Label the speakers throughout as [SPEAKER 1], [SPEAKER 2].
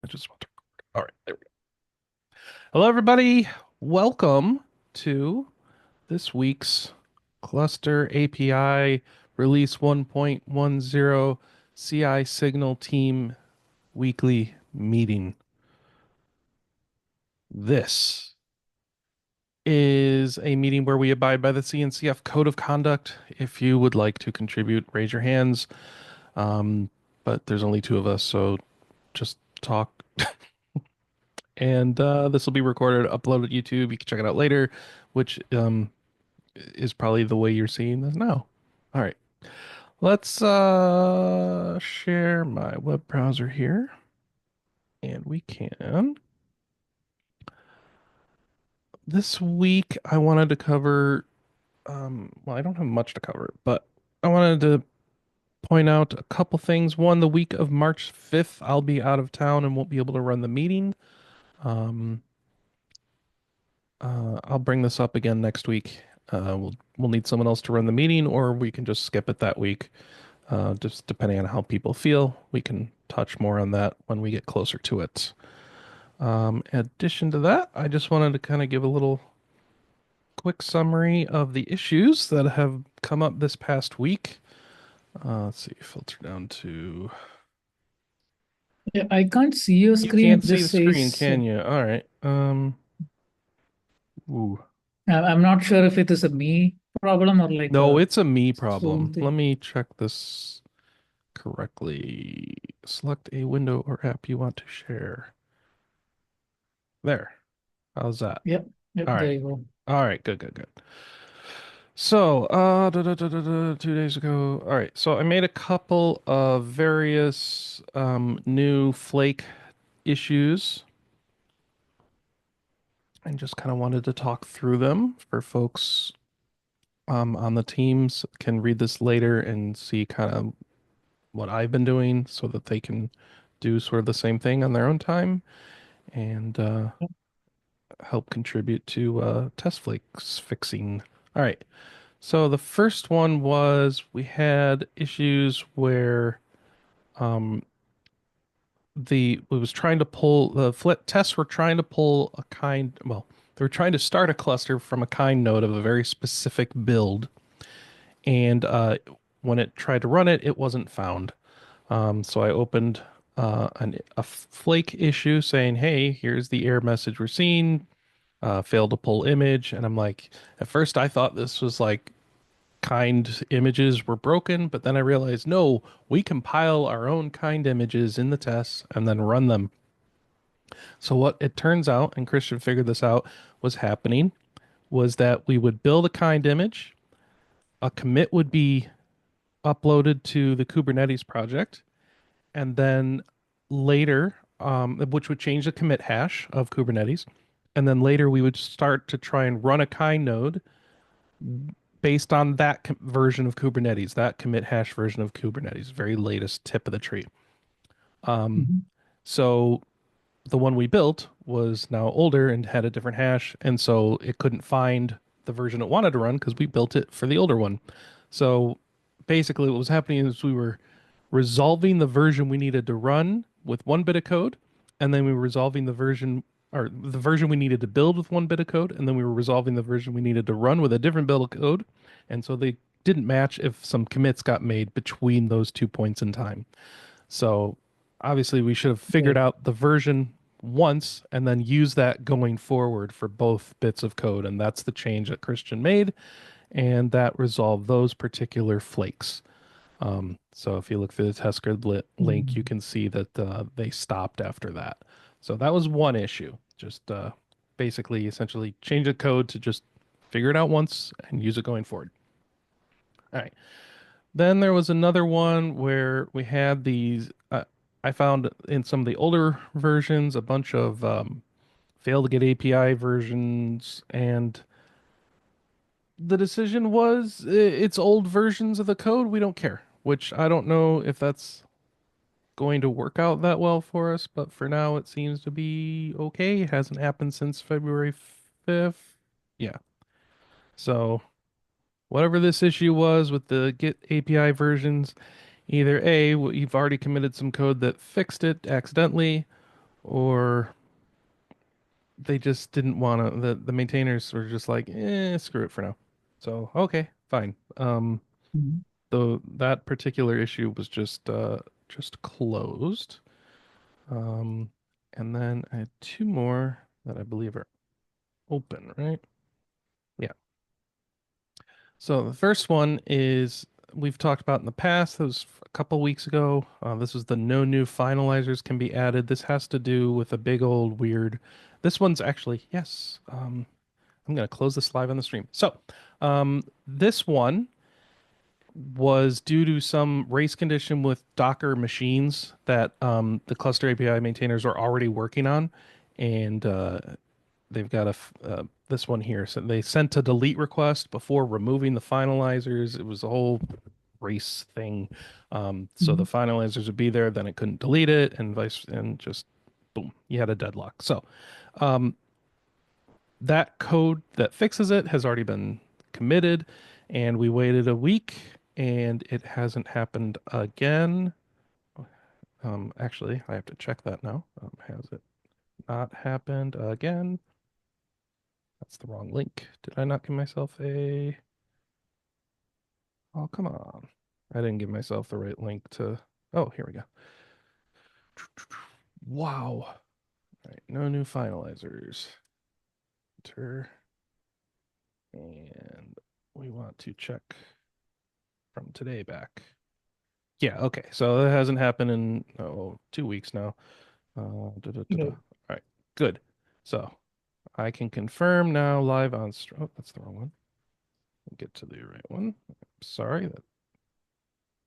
[SPEAKER 1] just want to record. All right, there we go. Hello, everybody. Welcome to this week's Cluster API Release 1.10 CI Signal Team Weekly Meeting. This is a meeting where we abide by the CNCF Code of Conduct. If you would like to contribute, raise your hands. But there's only two of us, so just talk. And this will be recorded, uploaded to YouTube. You can check it out later, which is probably the way you're seeing this now. All right, let's share my web browser here, and we can. This week, I wanted to cover. Well, I don't have much to cover, but I wanted to point out a couple things. One, the week of March 5th, I'll be out of town and won't be able to run the meeting. Um, I'll bring this up again next week. We'll need someone else to run the meeting, or we can just skip it that week. Just depending on how people feel, we can touch more on that when we get closer to it. In addition to that, I just wanted to kind of give a little quick summary of the issues that have come up this past week. Let's see, filter down to.
[SPEAKER 2] Yeah, I can't see your
[SPEAKER 1] You
[SPEAKER 2] screen.
[SPEAKER 1] can't
[SPEAKER 2] It
[SPEAKER 1] see the
[SPEAKER 2] just
[SPEAKER 1] screen,
[SPEAKER 2] says,
[SPEAKER 1] can you? All right. Ooh.
[SPEAKER 2] I'm not sure if it is a me problem or like
[SPEAKER 1] No,
[SPEAKER 2] a
[SPEAKER 1] it's a me
[SPEAKER 2] Zoom
[SPEAKER 1] problem. Let
[SPEAKER 2] thing.
[SPEAKER 1] me check this correctly. Select a window or app you want to share. There. How's that?
[SPEAKER 2] Yep, yep,
[SPEAKER 1] All right.
[SPEAKER 2] there you go.
[SPEAKER 1] All right. Good, good, good. So, 2 days ago. All right. So I made a couple of various new Flake issues and just kind of wanted to talk through them for folks on the teams can read this later and see kind of what I've been doing so that they can do sort of the same thing on their own time and help contribute to test flakes fixing. All right. So the first one was we had issues where um, the it was trying to pull the flit tests were trying to pull a kind well they were trying to start a cluster from a kind node of a very specific build and when it tried to run it it wasn't found. So I opened a flake issue saying, hey, here's the error message we're seeing, failed to pull image. And I'm like, at first I thought this was like kind images were broken, but then I realized, no, we compile our own kind images in the tests and then run them. So what it turns out, and Christian figured this out, was happening was that we would build a kind image, a commit would be uploaded to the Kubernetes project, and then later, which would change the commit hash of Kubernetes, and then later we would start to try and run a kind node based on that version of Kubernetes, that commit hash version of Kubernetes, very latest tip of the tree. Um,
[SPEAKER 2] Mhm.
[SPEAKER 1] so the one we built was now older and had a different hash, and so it couldn't find the version it wanted to run because we built it for the older one. So basically, what was happening is we were resolving the version we needed to run with 1 bit of code, and then we were resolving the version or the version we needed to build with 1 bit of code, and then we were resolving the version we needed to run with a different build of code. And so they didn't match if some commits got made between those 2 points in time. So obviously we should have figured
[SPEAKER 2] Right.
[SPEAKER 1] out the version once and then use that going forward for both bits of code. And that's the change that Christian made. And that resolved those particular flakes. So if you look through the test script link, you
[SPEAKER 2] Mm.
[SPEAKER 1] can see that they stopped after that. So that was one issue. Just basically, essentially, change the code to just figure it out once and use it going forward. All right. Then there was another one where we had these. I found in some of the older versions a bunch of failed to get API versions, and the decision was it's old versions of the code. We don't care, which I don't know if that's going to work out that well for us, but for now it seems to be okay. It hasn't happened since February 5th. Yeah. So whatever this issue was with the Git API versions, either A, you've already committed some code that fixed it accidentally, or they just didn't want to. The maintainers were just like, screw it for now. So okay, fine.
[SPEAKER 2] Mhm.
[SPEAKER 1] Though that particular issue was just closed. Um, and then I had two more that I believe are open, right? Yeah. So the first one is we've talked about in the past. That was a couple weeks ago. This was the no new finalizers can be added. This has to do with a big old weird. This one's actually yes. I'm gonna close this live on the stream. So this one was due to some race condition with Docker machines that the cluster API maintainers are already working on, and they've got this one here. So they sent a delete request before removing the finalizers. It was a whole race thing. So the
[SPEAKER 2] Mhm.
[SPEAKER 1] finalizers would be there, then it couldn't delete it, and vice and just boom, you had a deadlock. So that code that fixes it has already been committed, and we waited a week, and it hasn't happened again. Actually, I have to check that now. Has it not happened again? That's the wrong link. Did I not give myself a? Oh, come on. I didn't give myself the right link to. Oh, here we go. Wow. All right, no new finalizers. Enter. And we want to check from today back. Yeah, okay. So it hasn't happened in 2 weeks now. Da.
[SPEAKER 2] Yeah.
[SPEAKER 1] All right, good. So I can confirm now live on. Oh, that's the wrong one. Get to the right one. Sorry, that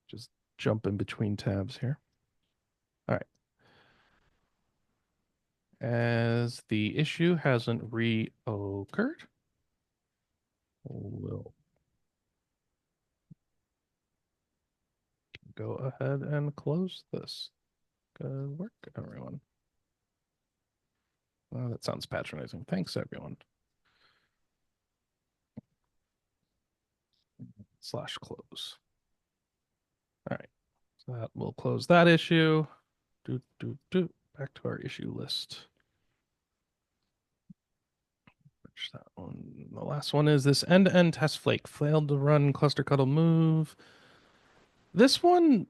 [SPEAKER 1] just jump in between tabs here. All right. As the issue hasn't reoccurred, we'll go ahead and close this. Good work, everyone. Well, that sounds patronizing. Thanks, everyone. Slash close. All right. So that will close that issue. Back to our issue list. Which that one. The last one is this end-to-end test flake failed to run cluster cuddle move. This one,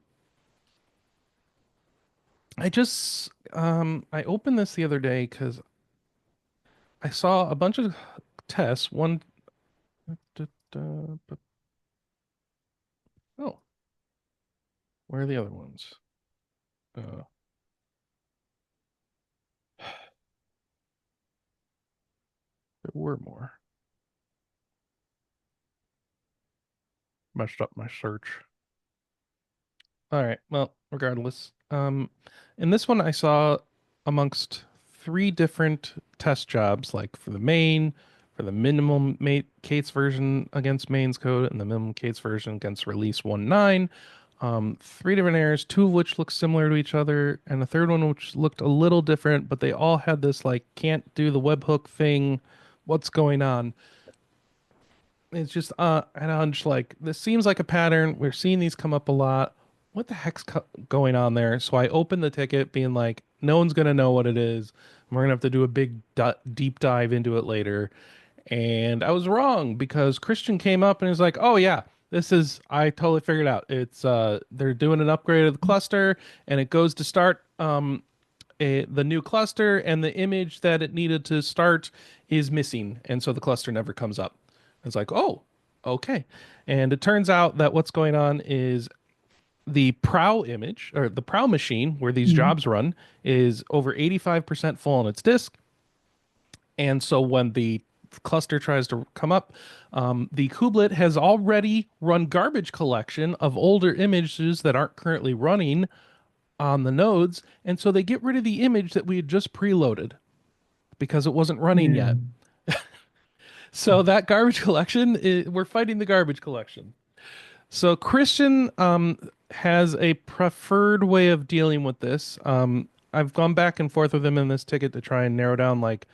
[SPEAKER 1] I opened this the other day because I saw a bunch of tests. One, oh, where are the other ones? Uh, there were more. Messed up my search. All right. Well, regardless, in this one I saw amongst three different test jobs, like for the main, for the minimum mate Kate's version against mains code, and the minimum Kate's version against release 1.9. Three different errors, two of which looked similar to each other, and a third one which looked a little different, but they all had this like can't do the webhook thing. What's going on? It's just and I'm just like this seems like a pattern. We're seeing these come up a lot. What the heck's going on there? So I opened the ticket being like no one's going to know what it is. We're going to have to do a big deep dive into it later. And I was wrong because Christian came up and was like, "Oh yeah, this is I totally figured out. It's they're doing an upgrade of the cluster and it goes to start the new cluster and the image that it needed to start is missing, and so the cluster never comes up. It's like, oh, okay. And it turns out that what's going on is the Prow image or the Prow machine where these
[SPEAKER 2] Mhm.
[SPEAKER 1] jobs run is over 85% full on its disk. And so when the cluster tries to come up, the kubelet has already run garbage collection of older images that aren't currently running on the nodes. And so they get rid of the image that we had just preloaded because it wasn't running
[SPEAKER 2] Yeah.
[SPEAKER 1] yet. So that garbage collection, we're fighting the garbage collection. So Christian has a preferred way of dealing with this. I've gone back and forth with him in this ticket to try and narrow down like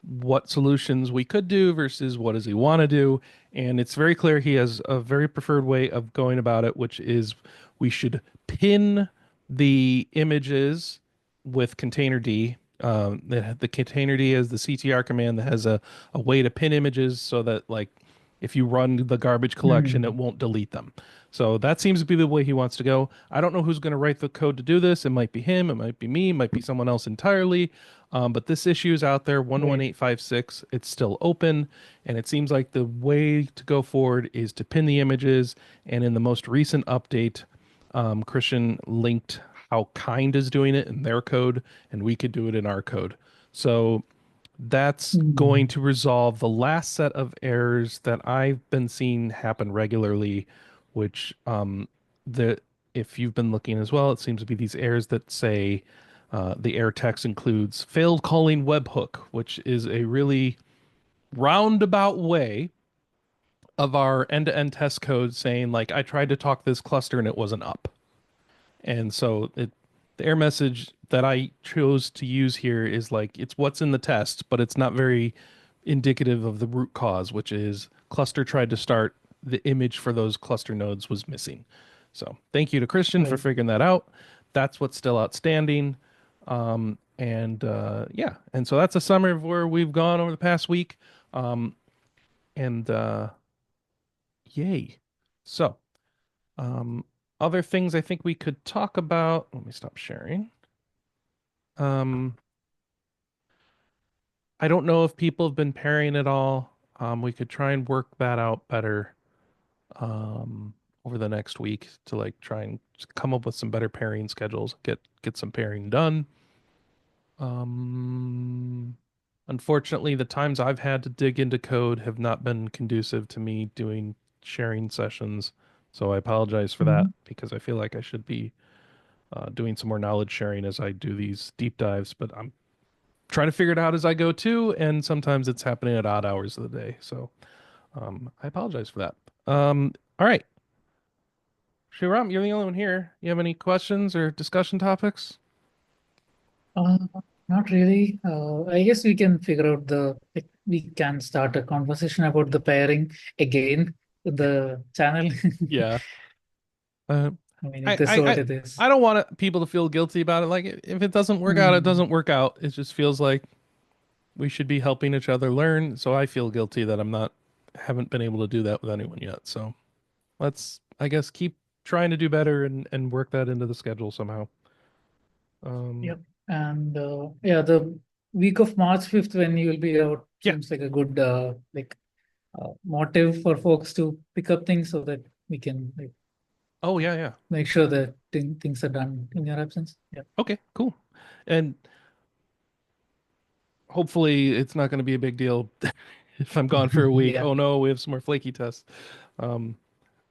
[SPEAKER 1] what solutions we could do versus what does he want to do. And it's very clear he has a very preferred way of going about it, which is we should pin the images with container D The containerd has the CTR command that has a way to pin images so that like if you run the garbage collection, it
[SPEAKER 2] Hmm.
[SPEAKER 1] won't delete them. So that seems to be the way he wants to go. I don't know who's going to write the code to do this. It might be him, it might be me, it might be someone else entirely. But this issue is out there,
[SPEAKER 2] Right.
[SPEAKER 1] 11856. It's still open, and it seems like the way to go forward is to pin the images. And in the most recent update, Christian linked how Kind is doing it in their code, and we could do it in our code. So that's going
[SPEAKER 2] Hmm.
[SPEAKER 1] to resolve the last set of errors that I've been seeing happen regularly, which the if you've been looking as well, it seems to be these errors that say the error text includes failed calling webhook, which is a really roundabout way of our end-to-end test code saying like I tried to talk this cluster and it wasn't up. And so the error message that I chose to use here is like it's what's in the test, but it's not very indicative of the root cause, which is cluster tried to start, the image for those cluster nodes was missing. So thank you to Christian for
[SPEAKER 2] Right.
[SPEAKER 1] figuring that out. That's what's still outstanding. Yeah, and so that's a summary of where we've gone over the past week. Um, and Yay. So um, other things I think we could talk about. Let me stop sharing. Um, I don't know if people have been pairing at all. We could try and work that out better over the next week to like try and come up with some better pairing schedules. Get some pairing done. Um, Unfortunately, the times I've had to dig into code have not been conducive to me doing sharing sessions. So I apologize for that
[SPEAKER 2] Hmm.
[SPEAKER 1] because I feel like I should be doing some more knowledge sharing as I do these deep dives, but I'm trying to figure it out as I go too, and sometimes it's happening at odd hours of the day. So I apologize for that. All right, Shriram, you're the only one here. You have any questions or discussion topics?
[SPEAKER 2] Uh, Not really. I guess we can figure out like, we can start a conversation about the pairing again with the channel.
[SPEAKER 1] Yeah. Uh,
[SPEAKER 2] I mean,
[SPEAKER 1] I,
[SPEAKER 2] it is
[SPEAKER 1] I,
[SPEAKER 2] what
[SPEAKER 1] I,
[SPEAKER 2] it is.
[SPEAKER 1] I don't want people to feel guilty about it. Like if it doesn't work out, it
[SPEAKER 2] Hmm.
[SPEAKER 1] doesn't work out. It just feels like we should be helping each other learn. So I feel guilty that haven't been able to do that with anyone yet. So let's, I guess, keep trying to do better and work that into the schedule somehow. Um,
[SPEAKER 2] Yep. And yeah, the week of March 5th when you will be out
[SPEAKER 1] yeah.
[SPEAKER 2] seems like a good motive for folks to pick up things so that we can like
[SPEAKER 1] Oh, yeah, yeah.
[SPEAKER 2] make sure that things are done in your absence. Yeah.
[SPEAKER 1] Okay, cool. And hopefully it's not going to be a big deal if I'm gone for a week.
[SPEAKER 2] Yeah.
[SPEAKER 1] Oh no, we have some more flaky tests. Um,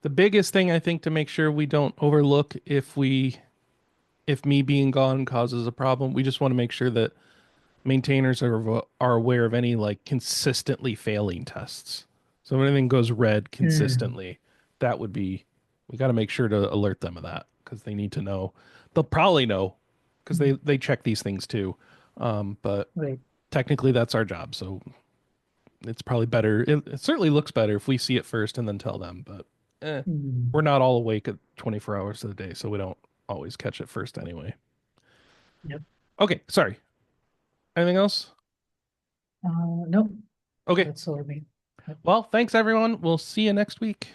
[SPEAKER 1] the biggest thing I think to make sure we don't overlook if me being gone causes a problem, we just want to make sure that maintainers are aware of any like consistently failing tests. So if anything goes red
[SPEAKER 2] Mm.
[SPEAKER 1] consistently, that would be we got to make sure to alert them of that because they need to know. They'll probably know because
[SPEAKER 2] Mm.
[SPEAKER 1] they check these things too. But
[SPEAKER 2] Right.
[SPEAKER 1] technically that's our job, so it's probably better. It certainly looks better if we see it first and then tell them. But we're
[SPEAKER 2] Mm.
[SPEAKER 1] not all awake at 24 hours of the day, so we don't always catch it first anyway.
[SPEAKER 2] Yep.
[SPEAKER 1] Okay, sorry. Anything else?
[SPEAKER 2] No,
[SPEAKER 1] Okay.
[SPEAKER 2] that's all I mean. Yep.
[SPEAKER 1] Well, thanks everyone. We'll see you next week.